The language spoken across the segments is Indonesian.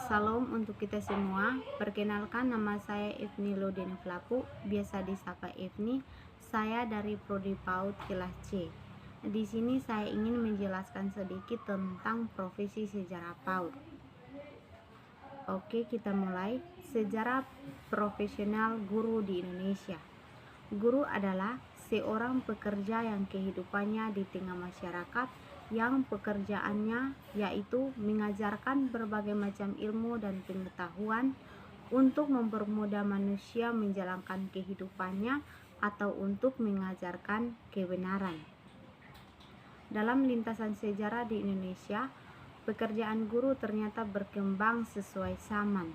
Salam untuk kita semua. Perkenalkan, nama saya Evni Lodeni Flaku, biasa disapa Evni. Saya dari Prodi PAUD kelas C. Di sini saya ingin menjelaskan sedikit tentang profesi sejarah PAUD. Oke, kita mulai. Sejarah profesional guru di Indonesia. Guru adalah seorang pekerja yang kehidupannya di tengah masyarakat, yang pekerjaannya yaitu mengajarkan berbagai macam ilmu dan pengetahuan untuk mempermudah manusia menjalankan kehidupannya atau untuk mengajarkan kebenaran. Dalam lintasan sejarah di Indonesia, pekerjaan guru ternyata berkembang sesuai zaman,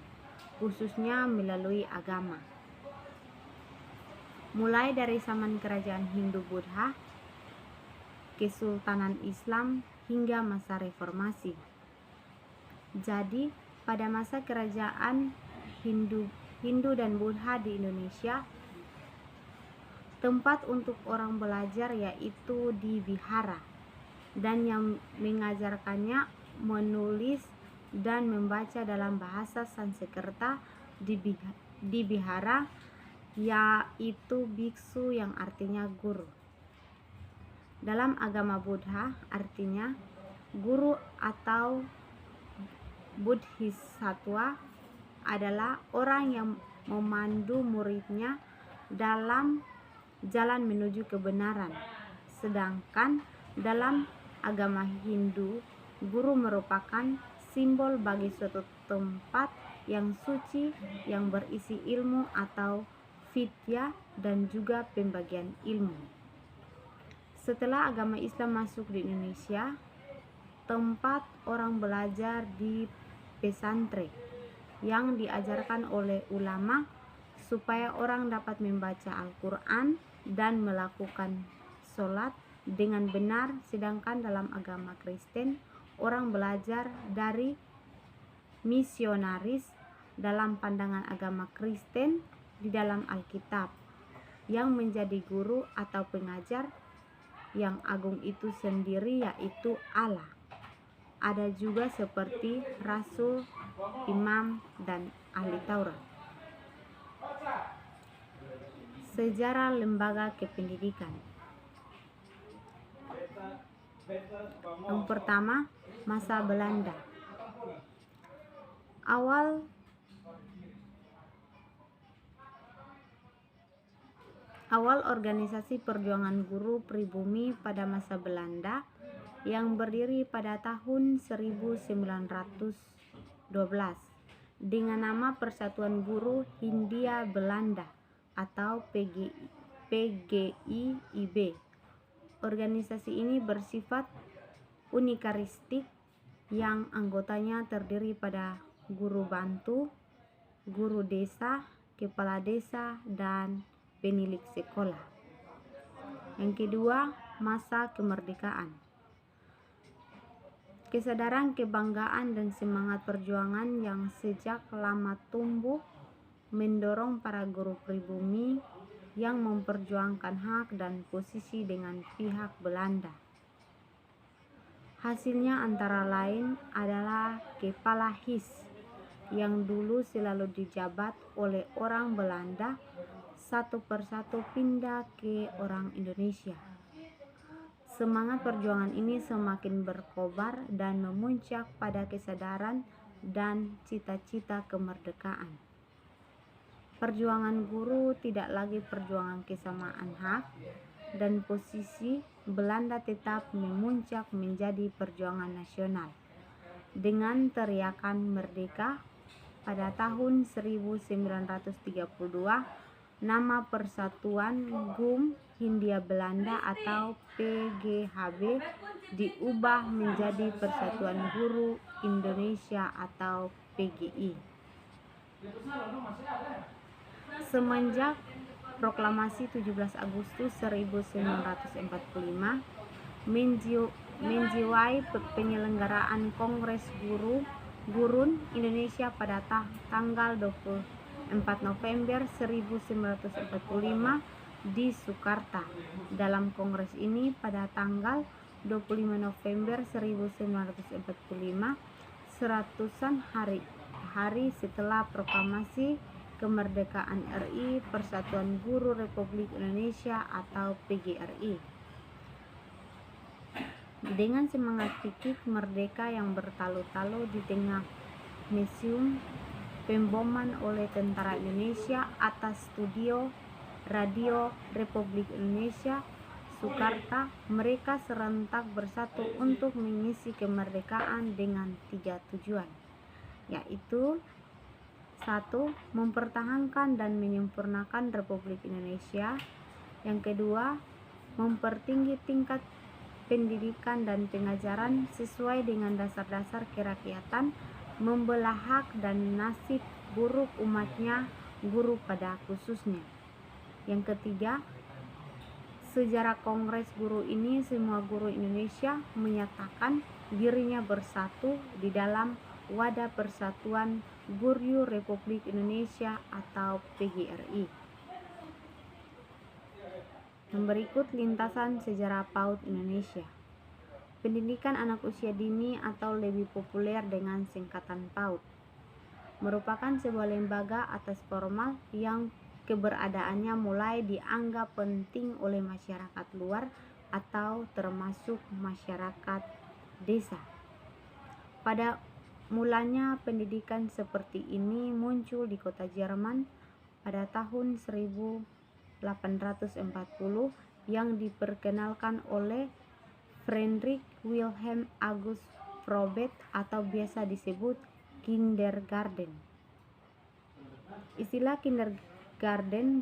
khususnya melalui agama. Mulai dari zaman kerajaan Hindu-Buddha, Kesultanan Islam hingga masa reformasi. Jadi, pada masa kerajaan Hindu dan Buddha di Indonesia, tempat untuk orang belajar yaitu di vihara, dan yang mengajarkannya menulis dan membaca dalam bahasa Sanskerta di vihara, yaitu biksu yang artinya guru. Dalam agama Buddha, artinya guru atau Bodhisattva adalah orang yang memandu muridnya dalam jalan menuju kebenaran. Sedangkan dalam agama Hindu, guru merupakan simbol bagi suatu tempat yang suci yang berisi ilmu atau vidya dan juga pembagian ilmu. Setelah agama Islam masuk di Indonesia, tempat orang belajar di pesantren yang diajarkan oleh ulama supaya orang dapat membaca Al-Quran dan melakukan sholat dengan benar. Sedangkan dalam agama Kristen, orang belajar dari misionaris. Dalam pandangan agama Kristen, di dalam Alkitab, yang menjadi guru atau pengajar yang agung itu sendiri yaitu Allah. Ada juga seperti rasul, imam, dan ahli Taurat. Sejarah lembaga kependidikan. Yang pertama, masa Belanda. Awal organisasi perjuangan guru pribumi pada masa Belanda yang berdiri pada tahun 1912 dengan nama Persatuan Guru Hindia Belanda atau PGIIB. Organisasi ini bersifat unikaristik yang anggotanya terdiri pada guru bantu, guru desa, kepala desa, dan penilik sekolah. Yang kedua, masa kemerdekaan. Kesadaran, kebanggaan, dan semangat perjuangan yang sejak lama tumbuh mendorong para guru pribumi yang memperjuangkan hak dan posisi dengan pihak Belanda. Hasilnya antara lain adalah kepala HIS yang dulu selalu dijabat oleh orang Belanda satu persatu pindah ke orang Indonesia. Semangat perjuangan ini semakin berkobar dan memuncak pada kesadaran dan cita-cita kemerdekaan. Perjuangan guru tidak lagi perjuangan kesamaan hak, dan posisi Belanda tetap memuncak menjadi perjuangan nasional. Dengan teriakan merdeka pada tahun 1932, nama Persatuan GUM Hindia Belanda atau PGHB diubah menjadi Persatuan Guru Indonesia atau PGI. Semenjak proklamasi 17 Agustus 1945 menjiwai penyelenggaraan Kongres Gurun Indonesia pada tanggal 4 November 1945 di Sukarta. Dalam kongres ini pada tanggal 25 November 1945, seratusan hari setelah proklamasi kemerdekaan RI Persatuan Guru Republik Indonesia atau PGRI. Dengan semangat fikih merdeka yang bertalu-talu di tengah museum pemboman oleh tentara Indonesia atas studio Radio Republik Indonesia Soekarta, mereka serentak bersatu untuk mengisi kemerdekaan dengan 3 tujuan, yaitu 1. Mempertahankan dan menyempurnakan Republik Indonesia. Yang kedua, mempertinggi tingkat pendidikan dan pengajaran sesuai dengan dasar-dasar kerakyatan, membelah hak dan nasib buruk umatnya, guru pada khususnya. Yang ketiga, sejarah Kongres Guru ini semua guru Indonesia menyatakan dirinya bersatu di dalam Wadah Persatuan Guru Republik Indonesia atau PGRI. Berikut lintasan sejarah PAUD Indonesia. Pendidikan anak usia dini atau lebih populer dengan singkatan PAUD merupakan sebuah lembaga atas formal yang keberadaannya mulai dianggap penting oleh masyarakat luar atau termasuk masyarakat desa. Pada mulanya pendidikan seperti ini muncul di kota Jerman pada tahun 1840 yang diperkenalkan oleh Friedrich Wilhelm August Froben atau biasa disebut kindergarten. Istilah kindergarten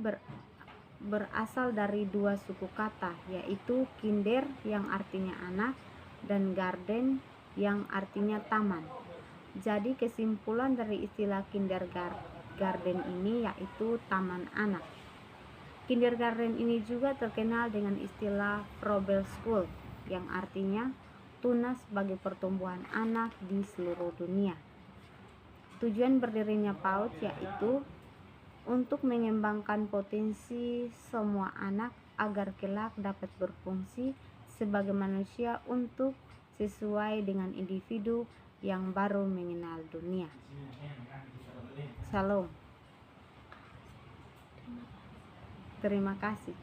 berasal dari 2 suku kata, yaitu kinder yang artinya anak dan garden yang artinya taman. Jadi kesimpulan dari istilah kindergarten ini yaitu taman anak. Kindergarten ini juga terkenal dengan istilah Frobel School yang artinya tunas bagi pertumbuhan anak di seluruh dunia. Tujuan berdirinya PAUD yaitu untuk mengembangkan potensi semua anak agar kelak dapat berfungsi sebagai manusia untuk sesuai dengan individu yang baru mengenal dunia. Salam. Terima kasih.